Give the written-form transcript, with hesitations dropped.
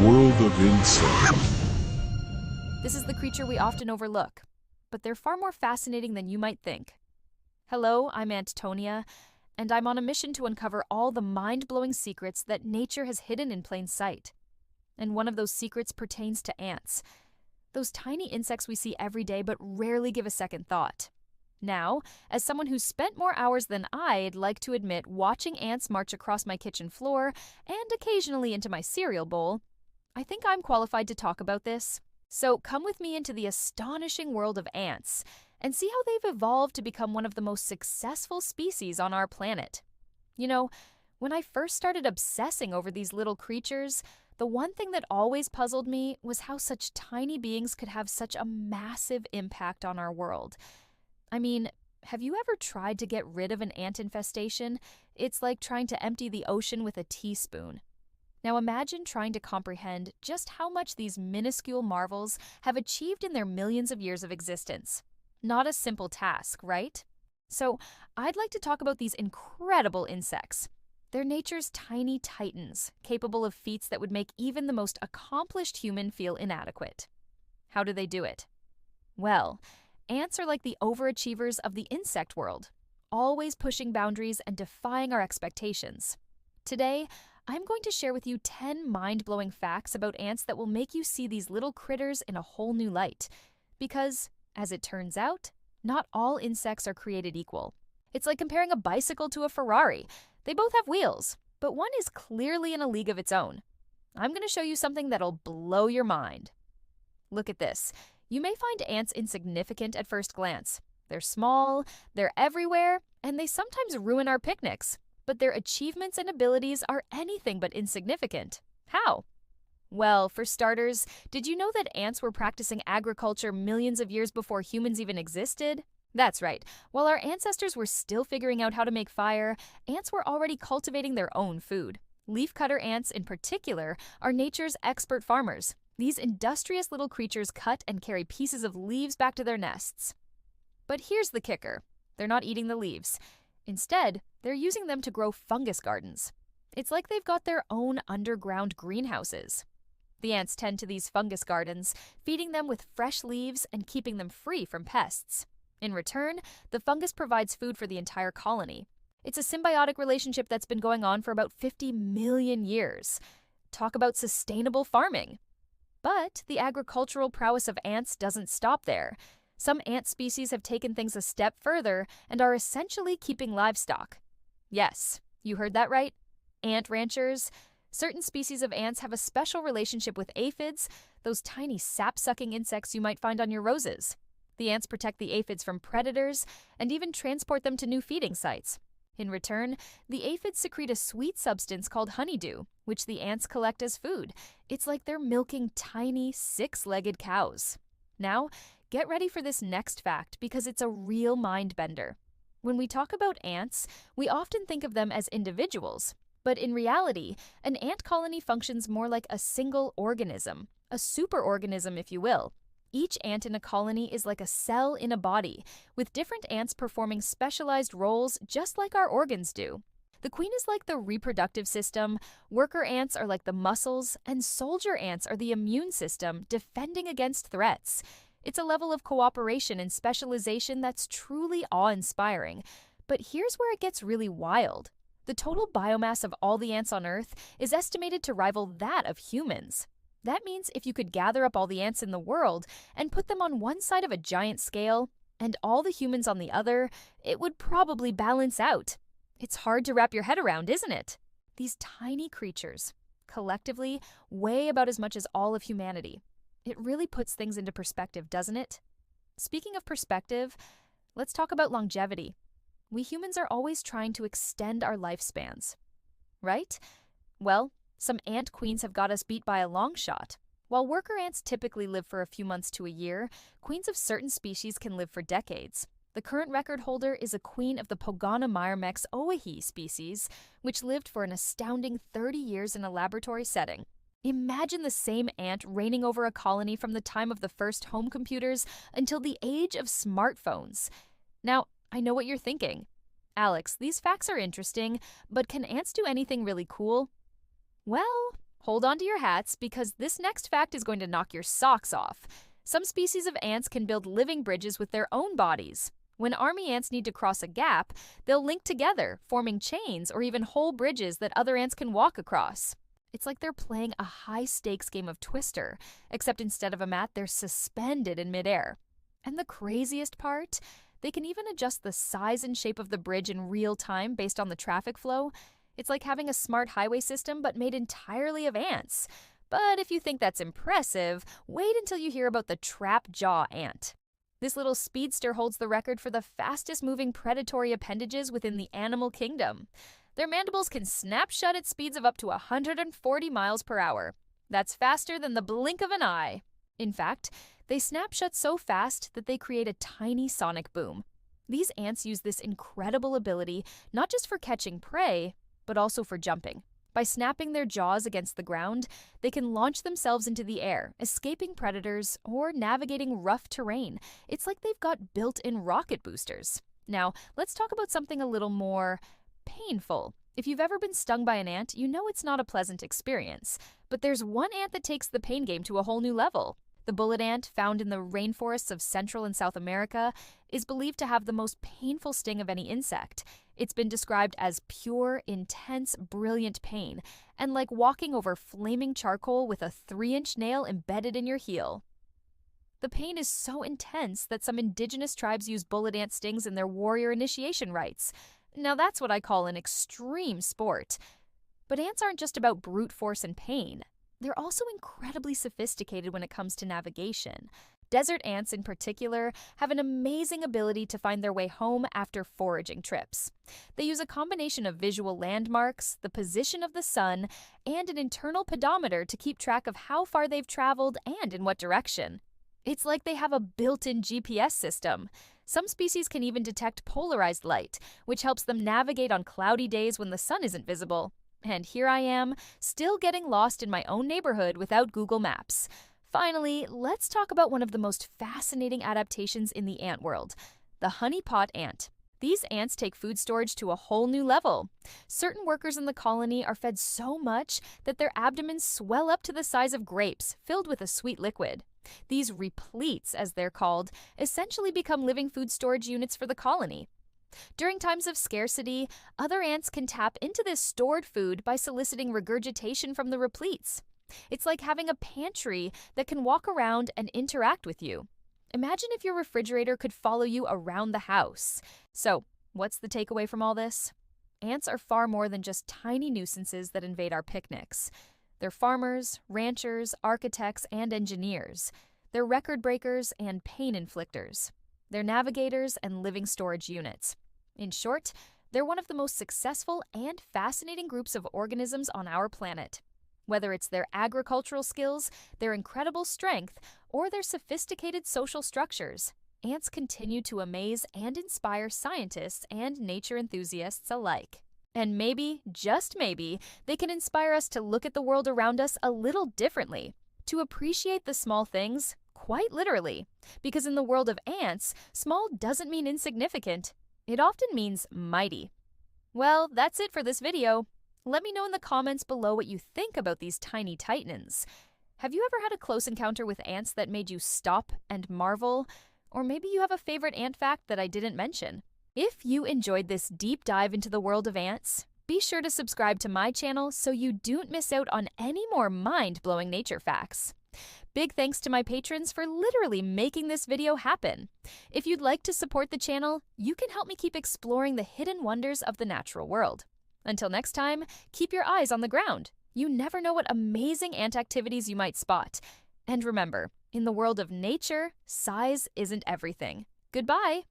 World of insects. This is the creature we often overlook, but they're far more fascinating than you might think. Hello, I'm Antonia, and I'm on a mission to uncover all the mind-blowing secrets that nature has hidden in plain sight. And one of those secrets pertains to ants. Those tiny insects we see every day but rarely give a second thought. Now, as someone who's spent more hours than I'd like to admit watching ants march across my kitchen floor and occasionally into my cereal bowl, I think I'm qualified to talk about this. So come with me into the astonishing world of ants and see how they've evolved to become one of the most successful species on our planet. You know, when I first started obsessing over these little creatures, the one thing that always puzzled me was how such tiny beings could have such a massive impact on our world. I mean, have you ever tried to get rid of an ant infestation? It's like trying to empty the ocean with a teaspoon. Now imagine trying to comprehend just how much these minuscule marvels have achieved in their millions of years of existence. Not a simple task, right? So I'd like to talk about these incredible insects. They're nature's tiny titans, capable of feats that would make even the most accomplished human feel inadequate. How do they do it? Well, ants are like the overachievers of the insect world, always pushing boundaries and defying our expectations. Today, I'm going to share with you 10 mind-blowing facts about ants that will make you see these little critters in a whole new light. Because, as it turns out, not all insects are created equal. It's like comparing a bicycle to a Ferrari. They both have wheels, but one is clearly in a league of its own. I'm going to show you something that'll blow your mind. Look at this. You may find ants insignificant at first glance. They're small, they're everywhere, and they sometimes ruin our picnics. But their achievements and abilities are anything but insignificant. How? Well, for starters, did you know that ants were practicing agriculture millions of years before humans even existed? That's right. While our ancestors were still figuring out how to make fire, ants were already cultivating their own food. Leafcutter ants, in particular, are nature's expert farmers. These industrious little creatures cut and carry pieces of leaves back to their nests. But here's the kicker. They're not eating the leaves. Instead, they're using them to grow fungus gardens. It's like they've got their own underground greenhouses. The ants tend to these fungus gardens, feeding them with fresh leaves and keeping them free from pests. In return, the fungus provides food for the entire colony. It's a symbiotic relationship that's been going on for about 50 million years. Talk about sustainable farming. But the agricultural prowess of ants doesn't stop there. Some ant species have taken things a step further and are essentially keeping livestock. Yes, you heard that right. Ant ranchers. Certain species of ants have a special relationship with aphids, those tiny sap-sucking insects you might find on your roses. The ants protect the aphids from predators and even transport them to new feeding sites. In return, the aphids secrete a sweet substance called honeydew, which the ants collect as food. It's like they're milking tiny, six-legged cows. Now, get ready for this next fact because it's a real mind-bender. When we talk about ants, we often think of them as individuals. But in reality, an ant colony functions more like a single organism, a superorganism if you will. Each ant in a colony is like a cell in a body, with different ants performing specialized roles just like our organs do. The queen is like the reproductive system, worker ants are like the muscles, and soldier ants are the immune system defending against threats. It's a level of cooperation and specialization that's truly awe-inspiring. But here's where it gets really wild. The total biomass of all the ants on Earth is estimated to rival that of humans. That means if you could gather up all the ants in the world and put them on one side of a giant scale and all the humans on the other, it would probably balance out. It's hard to wrap your head around, isn't it? These tiny creatures, collectively, weigh about as much as all of humanity. It really puts things into perspective, doesn't it? Speaking of perspective, let's talk about longevity. We humans are always trying to extend our lifespans, right? Well, some ant queens have got us beat by a long shot. While worker ants typically live for a few months to a year, queens of certain species can live for decades. The current record holder is a queen of the Pogona oahe species, which lived for an astounding 30 years in a laboratory setting. Imagine the same ant reigning over a colony from the time of the first home computers until the age of smartphones. Now, I know what you're thinking. Alex, these facts are interesting, but can ants do anything really cool? Well, Hold on to your hats because this next fact is going to knock your socks off. Some species of ants can build living bridges with their own bodies. When army ants need to cross a gap, they'll link together, forming chains or even whole bridges that other ants can walk across. It's like they're playing a high-stakes game of Twister, except instead of a mat, they're suspended in midair. And the craziest part? They can even adjust the size and shape of the bridge in real time based on the traffic flow. It's like having a smart highway system but made entirely of ants. But if you think that's impressive, wait until you hear about the trap jaw ant. This little speedster holds the record for the fastest-moving predatory appendages within the animal kingdom. Their mandibles can snap shut at speeds of up to 140 miles per hour. That's faster than the blink of an eye. In fact, they snap shut so fast that they create a tiny sonic boom. These ants use this incredible ability not just for catching prey, but also for jumping. By snapping their jaws against the ground, they can launch themselves into the air, escaping predators or navigating rough terrain. It's like they've got built-in rocket boosters. Now, let's talk about something a little more painful. If you've ever been stung by an ant, you know it's not a pleasant experience. But there's one ant that takes the pain game to a whole new level. The bullet ant, found in the rainforests of Central and South America, is believed to have the most painful sting of any insect. It's been described as pure, intense, brilliant pain, and like walking over flaming charcoal with a 3-inch nail embedded in your heel. The pain is so intense that some indigenous tribes use bullet ant stings in their warrior initiation rites. Now that's what I call an extreme sport. But ants aren't just about brute force and pain. They're also incredibly sophisticated when it comes to navigation. Desert ants, in particular, have an amazing ability to find their way home after foraging trips. They use a combination of visual landmarks, the position of the sun, and an internal pedometer to keep track of how far they've traveled and in what direction. It's like they have a built-in GPS system. Some species can even detect polarized light, which helps them navigate on cloudy days when the sun isn't visible. And here I am, still getting lost in my own neighborhood without Google Maps. Finally, let's talk about one of the most fascinating adaptations in the ant world, the honeypot ant. These ants take food storage to a whole new level. Certain workers in the colony are fed so much that their abdomens swell up to the size of grapes, filled with a sweet liquid. These repletes, as they're called, essentially become living food storage units for the colony. During times of scarcity, other ants can tap into this stored food by soliciting regurgitation from the repletes. It's like having a pantry that can walk around and interact with you. Imagine if your refrigerator could follow you around the house. So, what's the takeaway from all this? Ants are far more than just tiny nuisances that invade our picnics. They're farmers, ranchers, architects, and engineers. They're record breakers and pain inflictors. They're navigators and living storage units. In short, they're one of the most successful and fascinating groups of organisms on our planet. Whether it's their agricultural skills, their incredible strength, or their sophisticated social structures, ants continue to amaze and inspire scientists and nature enthusiasts alike. And maybe, just maybe, they can inspire us to look at the world around us a little differently, to appreciate the small things, quite literally. Because in the world of ants, small doesn't mean insignificant. It often means mighty. Well, that's it for this video. Let me know in the comments below what you think about these tiny titans. Have you ever had a close encounter with ants that made you stop and marvel? Or maybe you have a favorite ant fact that I didn't mention. If you enjoyed this deep dive into the world of ants, be sure to subscribe to my channel so you don't miss out on any more mind-blowing nature facts. Big thanks to my patrons for literally making this video happen. If you'd like to support the channel, you can help me keep exploring the hidden wonders of the natural world. Until next time, keep your eyes on the ground. You never know what amazing ant activities you might spot. And remember, in the world of nature, size isn't everything. Goodbye!